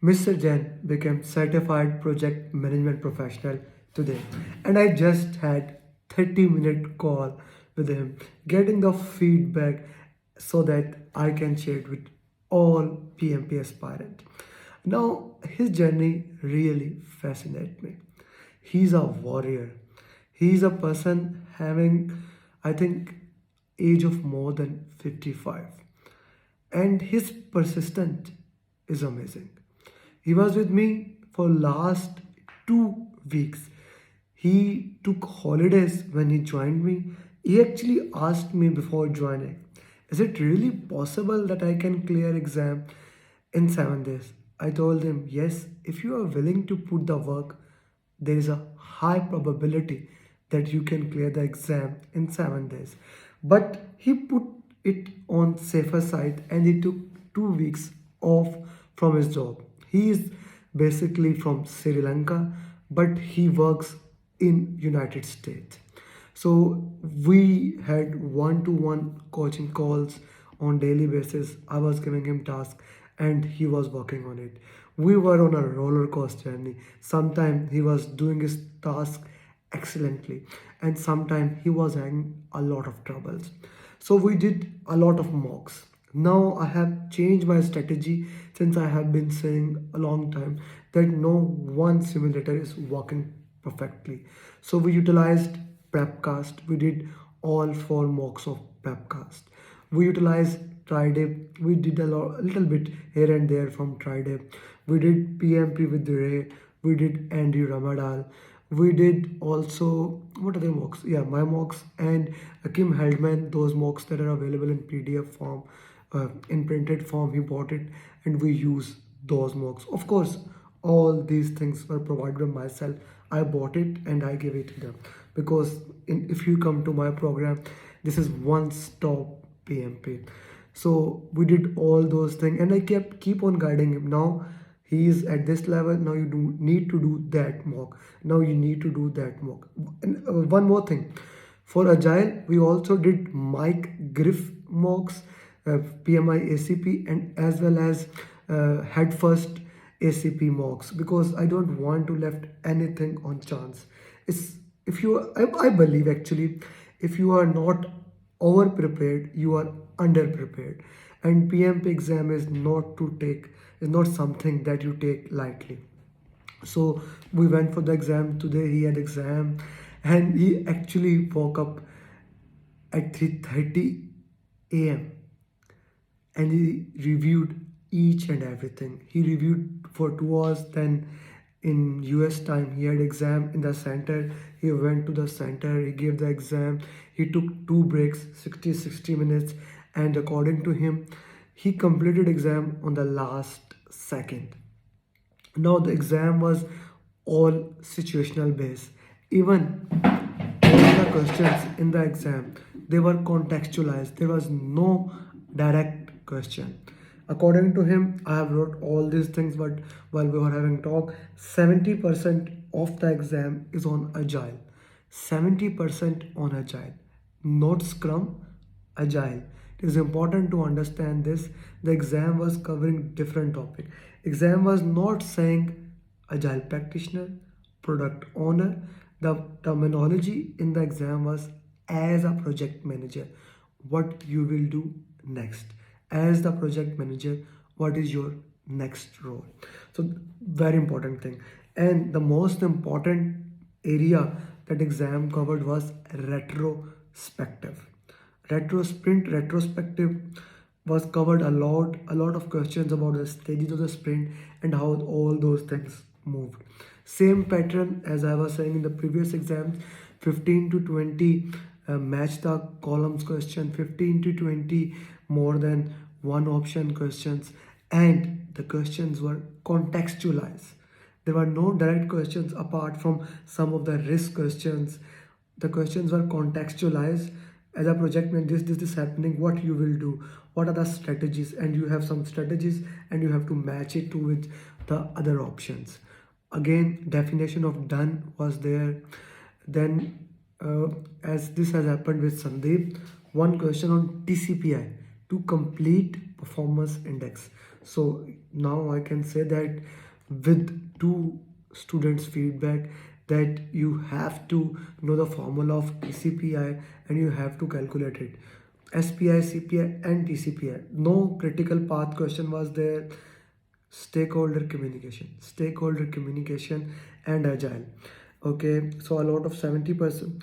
Mr. Jain became certified project management professional today, and I just had 30-minute call with him, getting the feedback so that I can share it with all PMP aspirant. Now, his journey really fascinates me. He's a warrior. He's a person having, I think, age of more than 55, and his persistent is amazing. He was with me for last 2 weeks. He took holidays when he joined me. He actually asked me before joining, is it really possible that I can clear exam in 7 days? I told him, yes, if you are willing to put the work, there is a high probability that you can clear the exam in 7 days. But he put it on safer side and he took 2 weeks off from his job. He is basically from Sri Lanka, but he works in United States. So we had one-to-one coaching calls on daily basis. I was giving him tasks and he was working on it. We were on a roller coaster journey. Sometimes he was doing his task excellently and sometimes he was having a lot of troubles. So we did a lot of mocks. Now I have changed my strategy since I have been saying a long time that no one simulator is working perfectly. So we utilized Prepcast. We did all 4 mocks of Prepcast. We utilized Trideb. We did a little bit here and there from Trideb. We did PMP with Ray. We did Andy Ramadal. We did also what other mocks? Yeah, my mocks and Kim Heldman. Those mocks that are available in PDF form, in printed form. He bought it, and we use those mocks. Of course, all these things were provided by myself. I bought it and I gave it to them because if you come to my program, this is one stop PMP. So we did all those things and I keep on guiding him. Now he is at this level. Now you do need to do that mock. Now you need to do that mock. And one more thing, for agile we also did Mike Griff mocks, PMI ACP, and as well as head first ACP mocks, because I don't want to left anything on chance. It's if you I believe actually if you are not over prepared, you are under prepared, and PMP exam is not something that you take lightly. So we went for the exam today. He had exam and he actually woke up at 3:30 a.m. and he reviewed each and everything. He reviewed for 2 hours. Then in US time, he had exam in the center. He went to the center. He gave the exam. He took 2 breaks, 60 minutes, and according to him, he completed exam on the last second. Now the exam was all situational based. Even all the questions in the exam, they were contextualized. There was no direct question. According to him, I have wrote all these things, but while we were having talk, 70% of the exam is on agile. 70% on agile, not Scrum, agile. It is important to understand this. The exam was covering different topic. Exam was not saying agile practitioner, product owner. The terminology in the exam was as a project manager, what you will do next. As the project manager, what is your next role? So very important thing. And the most important area that exam covered was retrospective. Retrospective was covered a lot of questions about the stages of the sprint and how all those things moved. Same pattern as I was saying in the previous exams, 15 to 20 match the columns question, 15 to 20 more than one option questions, and the questions were contextualized. There were no direct questions apart from some of the risk questions. The questions were contextualized. As a project manager, this is happening, what you will do, what are the strategies, and you have some strategies and you have to match it to with the other options. Again, definition of done was there. Then as this has happened with Sandeep, one question on TCPI, to complete performance index. So now I can say that with two students feedback, that you have to know the formula of TCPI and you have to calculate it. SPI, CPI and TCPI. No critical path question was there. Stakeholder communication and agile. Okay, so a lot of 70%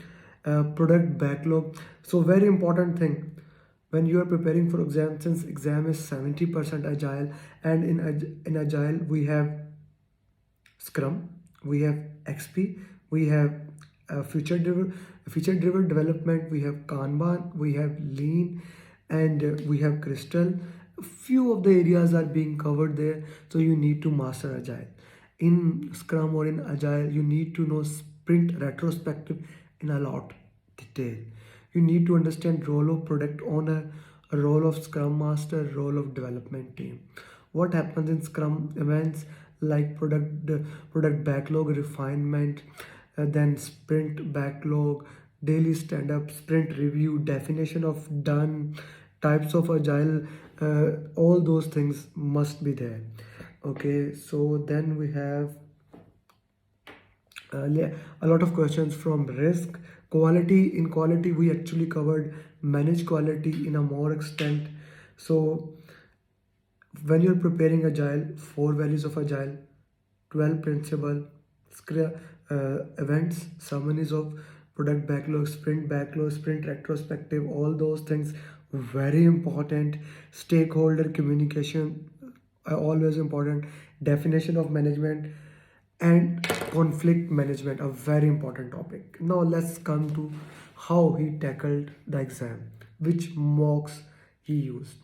product backlog. So very important thing when you are preparing for exam, since exam is 70% agile, and in agile we have Scrum, we have XP, we have feature driven development, we have Kanban, we have Lean, and we have Crystal. Few of the areas are being covered there, so you need to master agile. In Scrum or in agile, you need to know sprint retrospective in a lot detail. You need to understand role of product owner, a role of scrum master, role of development team. What happens in scrum events like product backlog refinement, then sprint backlog, daily stand up, sprint review, definition of done, types of agile, all those things must be there. Okay, so then we have a lot of questions from risk quality. In quality we actually covered manage quality in a more extent. So when you're preparing agile, four values of agile, 12 principle, events, summaries of product backlog, sprint retrospective, all those things very important. Stakeholder communication, always important. Definition of management and conflict management, a very important topic. Now let's come to how he tackled the exam, which mocks he used.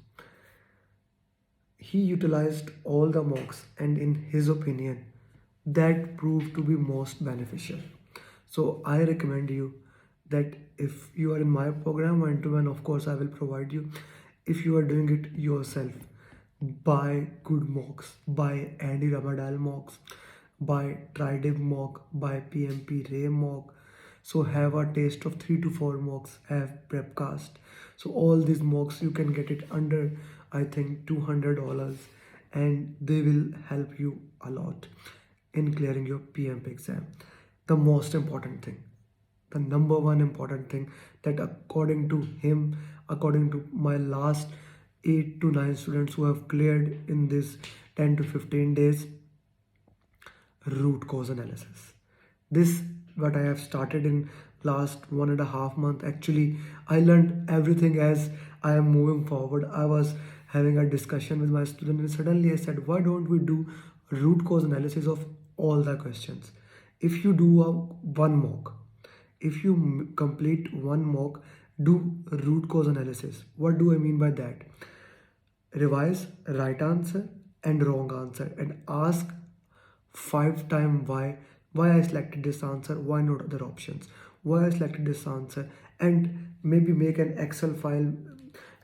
He utilized all the mocks, and in his opinion, that proved to be most beneficial. So I recommend you that if you are in my program one to one, of course I will provide you. If you are doing it yourself, buy good mocks, buy Andy Ramadal mocks, buy Tridiv mock, buy PMP Ray mock. So have a taste of 3 to 4 mocks, have Prepcast. So all these mocks you can get it under, I think, $200, and they will help you a lot in clearing your PMP exam. The most important thing, the number one important thing, that according to him, according to my last 8 to 9 students who have cleared in this 10 to 15 days, root cause analysis. This what I have started in last 1.5 months. Actually, I learned everything as I am moving forward. I was having a discussion with my student and suddenly I said, why don't we do root cause analysis of all the questions? If you do one mock, if you complete one mock, do root cause analysis. What do I mean by that? Revise right answer and wrong answer and ask 5 times why I selected this answer, why not other options, why I selected this answer, and maybe make an Excel file,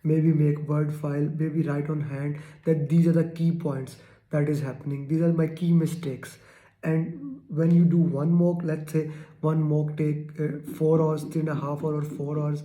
maybe make Word file, maybe write on hand that these are the key points that is happening, these are my key mistakes. And when you do one mock, let's say one mock take 4 hours, 3.5 hours or 4 hours,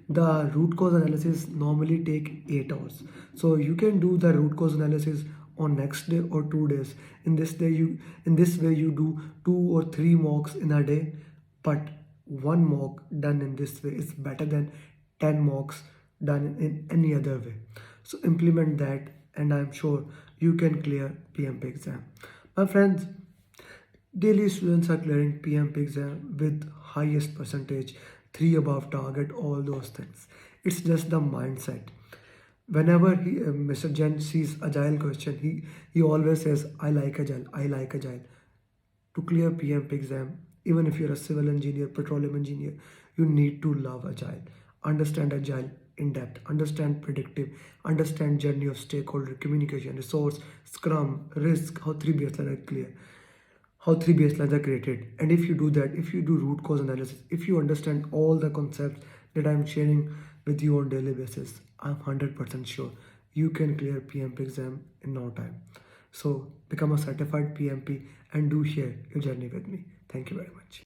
the root cause analysis normally take 8 hours. So you can do the root cause analysis on next day or 2 days. In this way you do 2 or 3 mocks in a day, but one mock done in this way is better than 10 mocks done in any other way. So implement that and I'm sure you can clear PMP exam. My friends, daily students are clearing PMP exam with highest percentage, 3 above target, all those things. It's just the mindset. Whenever Mr. Jen sees agile question, he always says, I like agile, I like agile. To clear PMP exam, even if you're a civil engineer, petroleum engineer, you need to love agile. Understand agile in depth, understand predictive, understand journey of stakeholder communication, resource, scrum, risk, how 3 baselines are clear, how 3 baselines are created. And if you do that, if you do root cause analysis, if you understand all the concepts that I'm sharing with you on daily basis, I'm 100% sure you can clear PMP exam in no time. So become a certified PMP and do share your journey with me. Thank you very much.